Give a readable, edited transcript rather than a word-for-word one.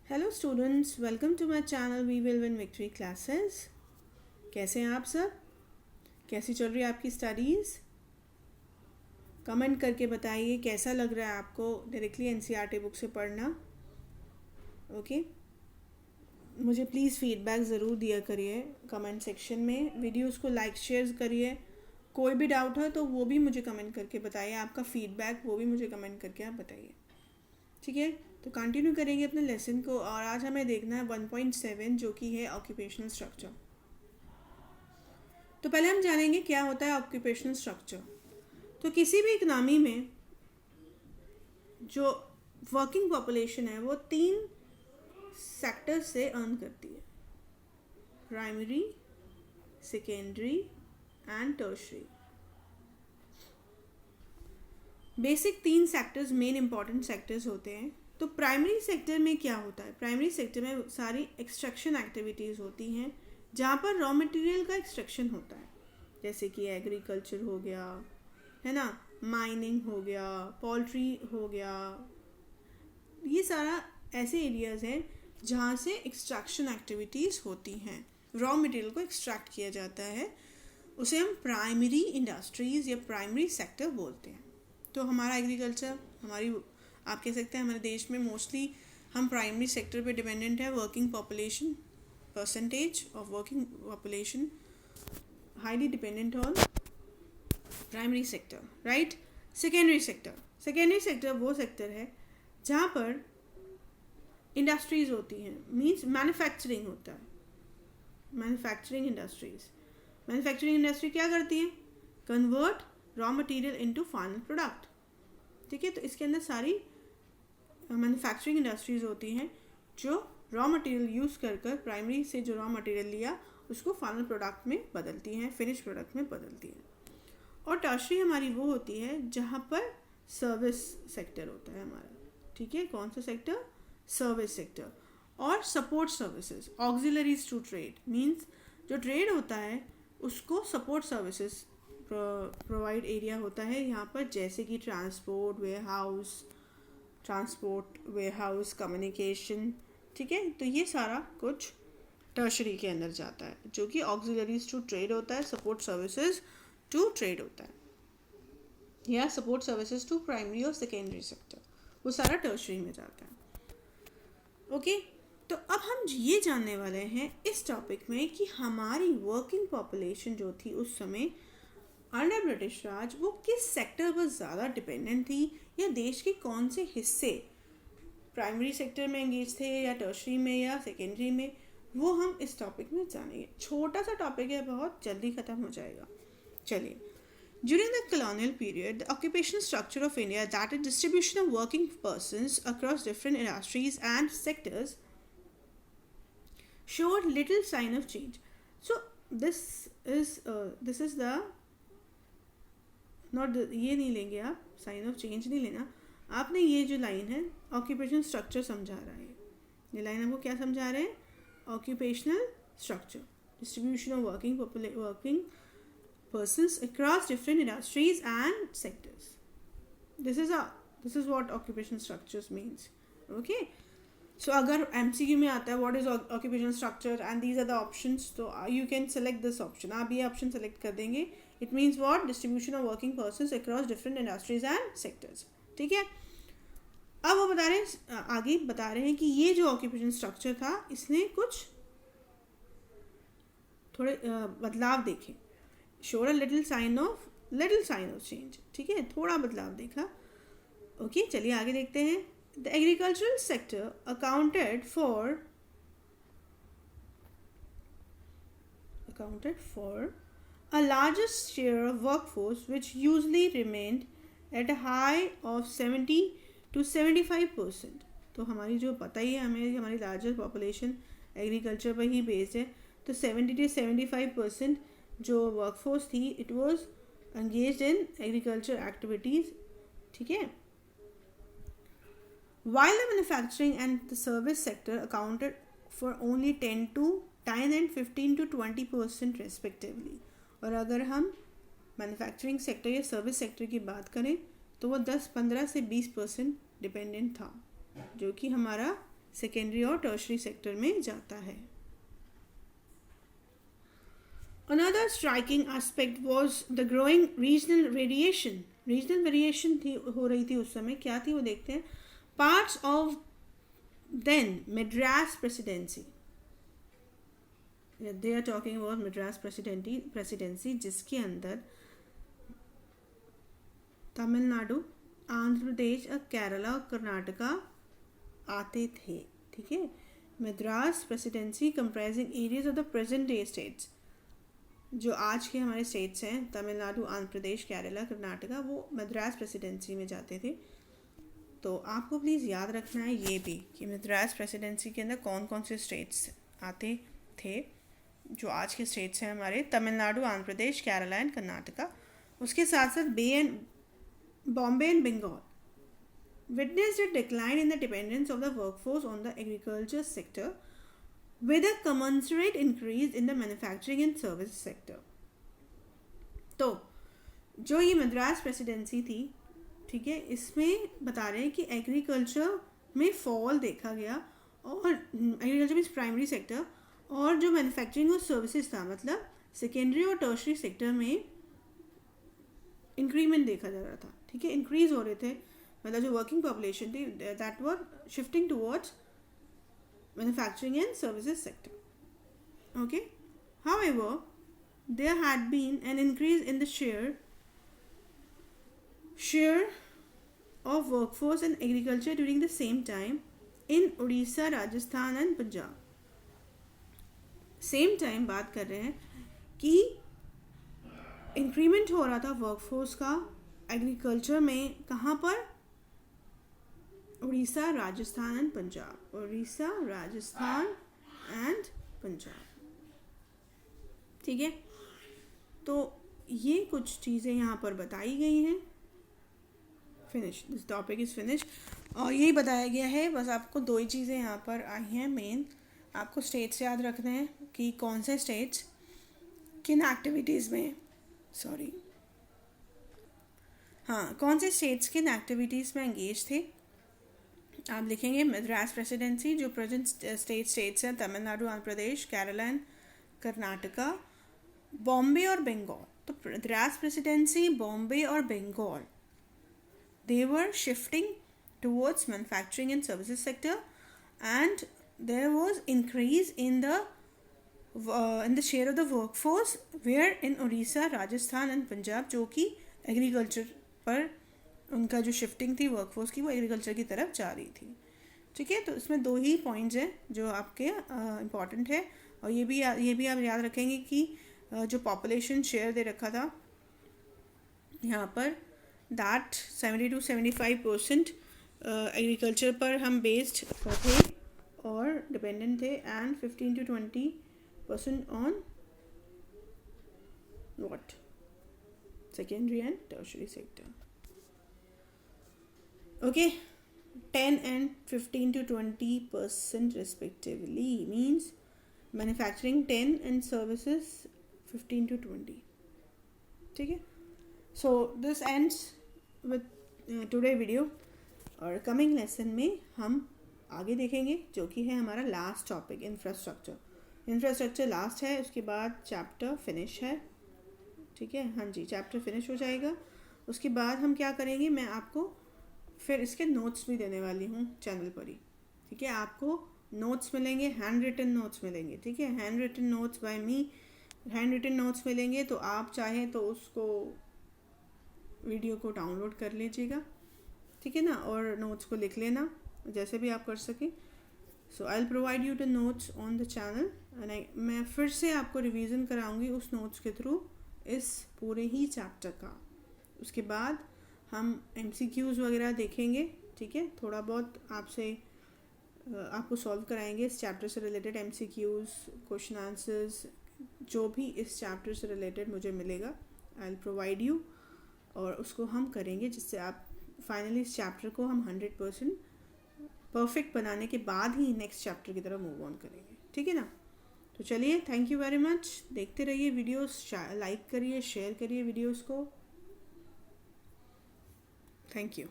Hello students, welcome to my channel we will win victory classes. कैसे हैं आप सब? कैसी चल रही है आपकी स्टडीज़? कमेंट करके बताइए कैसा लग रहा है आपको डायरेक्टली एनसीईआरटी बुक से पढ़ना। ओके, मुझे प्लीज़ फीडबैक ज़रूर दिया करिए कमेंट सेक्शन में। वीडियोस को लाइक शेयर करिए। कोई भी डाउट हो तो वो भी मुझे कमेंट करके बताइए। आपका फीडबैक वो भी मुझे कमेंट करके आप बताइए, ठीक है? तो कंटिन्यू करेंगे अपने लेसन को और आज हमें देखना है 1.7 जो कि है ऑक्यूपेशनल स्ट्रक्चर। तो पहले हम जानेंगे क्या होता है ऑक्यूपेशनल स्ट्रक्चर। तो किसी भी इकनॉमी में जो वर्किंग पॉपुलेशन है वो 3 सेक्टर से अर्न करती है: primary, secondary and tertiary. Basic 3 sectors main important sectors होते हैं। तो प्राइमरी सेक्टर में क्या होता है? प्राइमरी सेक्टर में सारी एक्सट्रैक्शन एक्टिविटीज़ होती हैं जहाँ पर रॉ मटेरियल का एक्सट्रैक्शन होता है, जैसे कि एग्रीकल्चर हो गया, है ना, माइनिंग हो गया, पोल्ट्री हो गया। ये सारा ऐसे एरियाज हैं जहाँ से एक्सट्रैक्शन एक्टिविटीज़ होती हैं, रॉ मटेरियल को एक्सट्रैक्ट किया जाता है। उसे हम प्राइमरी इंडस्ट्रीज़ या प्राइमरी सेक्टर बोलते हैं। तो हमारा एग्रीकल्चर, आप कह सकते हैं हमारे देश में मोस्टली हम प्राइमरी सेक्टर पे डिपेंडेंट है। Working population, percentage of working population highly dependent on primary sector, right? Secondary sector वो सेक्टर है जहाँ पर इंडस्ट्रीज होती हैं, मीन्स मैन्युफैक्चरिंग होता है। मैन्युफैक्चरिंग इंडस्ट्री क्या करती है? Convert raw material into final product, ठीक है? तो इसके अंदर सारी मैन्युफैक्चरिंग इंडस्ट्रीज होती हैं जो रॉ मटेरियल यूज़ कर प्राइमरी से जो रॉ मटेरियल लिया उसको फाइनल प्रोडक्ट में बदलती हैं, फिनिश प्रोडक्ट में बदलती हैं। और टर्शरी हमारी वो होती है जहाँ पर सर्विस सेक्टर होता है हमारा, ठीक है? कौन सा सेक्टर? Service sector. और support services, auxiliaries to trade, means जो ट्रेड होता है उसको सपोर्ट सर्विसेज प्रोवाइड एरिया होता है यहाँ पर, जैसे कि ट्रांसपोर्ट वेयरहाउस, कम्युनिकेशन, ठीक है? तो ये सारा कुछ टर्शरी के अंदर जाता है, जो कि ऑक्सिलरीज टू ट्रेड होता है, सपोर्ट सर्विसेज टू ट्रेड होता है, या सपोर्ट सर्विसेज टू प्राइमरी और सेकेंडरी सेक्टर, वो सारा टर्शरी में जाता है। ओके, तो अब हम ये जानने वाले हैं इस टॉपिक में कि हमारी वर्किंग पॉपुलेशन जो थी उस समय अंडर ब्रिटिश राज, वो किस सेक्टर पर ज़्यादा डिपेंडेंट थी, या देश के कौन से हिस्से प्राइमरी सेक्टर में एंगेज थे, या टर्शरी में, या सेकेंडरी में, वो हम इस टॉपिक में जानेंगे। छोटा सा टॉपिक है, बहुत जल्दी ख़त्म हो जाएगा। चलिए, during the colonial period, the occupational structure of India, that is distribution of working persons across different industries and sectors, showed little sign of change. So this is the not, ये नहीं लेंगे आप, साइन ऑफ चेंज नहीं लेना आपने। ये जो line है ऑक्यूपेशनल स्ट्रक्चर समझा रहा है, ये लाइन आपको क्या समझा रहे हैं? Occupational structure, distribution of working persons across different industries and sectors. This is what occupational structures means. Okay, so अगर MCQ में आता है what is occupational structure and these are the options, तो you can select this option. आप ये option select कर देंगे. It means what? Distribution of working persons across different industries and sectors. ठीक है? अब वो आगे बता रहे हैं कि ये जो occupational structure था इसने कुछ थोड़े बदलाव देखे। Saw a little sign of change, ठीक है? थोड़ा बदलाव देखा। ओके, चलिए आगे देखते हैं। The agricultural sector accounted for a largest share of workforce which usually remained at a high of 70 to 75%. तो हमारी जो पता ही है हमें, हमारी लार्जेस्ट पॉपुलेशन एग्रीकल्चर पर ही बेस्ड है, तो 70 to 75% जो वर्कफोर्स थी it was engaged in agriculture activities, ठीक है? While the manufacturing and the service sector accounted for only 10 and 15 to 20% respectively. और अगर हम मैन्युफैक्चरिंग सेक्टर या सर्विस सेक्टर की बात करें तो वो 10-15 से 20% डिपेंडेंट था, जो कि हमारा सेकेंडरी और टर्शरी सेक्टर में जाता है। Another striking aspect was the growing regional variation. Regional variation थी हो रही थी उस समय, क्या थी वो देखते हैं। Parts of then Madras presidency, they are talking about Madras presidency, जिसके अंदर तमिलनाडु, आंध्र प्रदेश और केरला और कर्नाटका आते थे। ठीक है, Madras presidency comprising areas of the present day states, जो आज के हमारे स्टेट्स हैं तमिलनाडु, आंध्र प्रदेश, केरला, कर्नाटका, वो मद्रास प्रेसिडेंसी में जाते थे। तो आपको प्लीज़ याद रखना है ये भी कि मद्रास प्रेसिडेंसी के अंदर कौन कौन से स्टेट्स आते थे, जो आज के स्टेट्स हैं हमारे तमिलनाडु, आंध्र प्रदेश, केरला एंड कर्नाटका। उसके साथ साथ Bombay and Bengal witnessed a decline in the dependence of the workforce on the agriculture sector with a commensurate increase in the manufacturing and service sector. तो जो ये मद्रास प्रेसिडेंसी थी, ठीक है, इसमें बता रहे हैं कि एग्रीकल्चर में फॉल देखा गया, और एग्रीकल्चर मीन्स प्राइमरी सेक्टर, और जो मैन्युफैक्चरिंग और सर्विसेज था मतलब सेकेंडरी और टर्शरी सेक्टर में इंक्रीमेंट देखा जा रहा था। ठीक है, इंक्रीज हो रहे थे, मतलब जो वर्किंग पॉपुलेशन थी that were shifting towards manufacturing and services sector. Okay, however, there had been an increase in the share of workforce in agriculture during the same time in Odisha, Rajasthan and Punjab. Same time बात कर रहे हैं कि increment हो रहा था workforce का agriculture में, कहाँ पर? Orissa, Rajasthan and Punjab, Orissa, Rajasthan and Punjab. ठीक है, तो ये कुछ चीज़ें यहाँ पर बताई गई हैं। Finish, this topic is finish. और यही बताया गया है, बस आपको दो ही चीज़ें यहाँ पर आई हैं मेन। आपको स्टेट्स याद रखने हैं कि कौन से स्टेट्स किन एक्टिविटीज़ में, कौन से स्टेट्स किन एक्टिविटीज़ में एंगेज थे। आप लिखेंगे मद्रास प्रेसिडेंसी, जो प्रेजेंट स्टेट्स हैं तमिलनाडु, आंध्र प्रदेश, केरला एंड कर्नाटका, बॉम्बे और बंगाल। तो मद्रास प्रेसिडेंसी, बॉम्बे और Bengal, they were shifting towards manufacturing and services sector, and there was increase in the share of the workforce where in Odisha, Rajasthan and Punjab, जो कि एग्रीकल्चर पर उनका जो शिफ्टिंग थी वर्कफोर्स की, वो एग्रीकल्चर की तरफ जा रही थी। ठीक है, तो इसमें दो ही पॉइंट्स हैं जो आपके इम्पॉर्टेंट है। और ये भी आप याद रखेंगे कि जो पॉपुलेशन शेयर दे रखा था यहाँ पर, दैट 70 to 75% एग्रीकल्चर पर हम बेस्ड थे और डिपेंडेंट थे, and 15 to 20% on what? Secondary and tertiary sector. Okay, 10 and 15 to 20% respectively means manufacturing 10 and services 15 to 20. ठीक है, so this ends with today video, और कमिंग लेसन में हम आगे देखेंगे जो कि है हमारा लास्ट टॉपिक, इंफ्रास्ट्रक्चर लास्ट है, उसके बाद चैप्टर फिनिश है। ठीक है, हाँ जी, चैप्टर फिनिश हो जाएगा। उसके बाद हम क्या करेंगे, मैं आपको फिर इसके नोट्स भी देने वाली हूँ चैनल पर ही। ठीक है, आपको नोट्स मिलेंगे, हैंड रिटन नोट्स मिलेंगे। ठीक है, हैंड रिटन नोट्स बाय मी, हैंड रिटन नोट्स मिलेंगे, तो आप चाहें तो उसको वीडियो को डाउनलोड कर लीजिएगा। ठीक है ना, और नोट्स को लिख लेना जैसे भी आप कर सकें। So I will provide you the notes on the channel, and मैं फिर से आपको रिवीजन कराऊंगी उस नोट्स के थ्रू इस पूरे ही चैप्टर का। उसके बाद हम MCQs वगैरह देखेंगे। ठीक है, थोड़ा बहुत आपको सॉल्व कराएंगे इस चैप्टर से रिलेटेड MCQs, क्वेश्चन आंसर्स, जो भी इस चैप्टर से रिलेटेड मुझे मिलेगा आई विल प्रोवाइड यू, और उसको हम करेंगे जिससे आप फाइनली इस चैप्टर को हम 100% परफेक्ट बनाने के बाद ही नेक्स्ट चैप्टर की तरफ मूव ऑन करेंगे। ठीक है ना, तो चलिए, थैंक यू वेरी मच। देखते रहिए वीडियोस, लाइक करिए, शेयर करिए वीडियोस को। Thank you.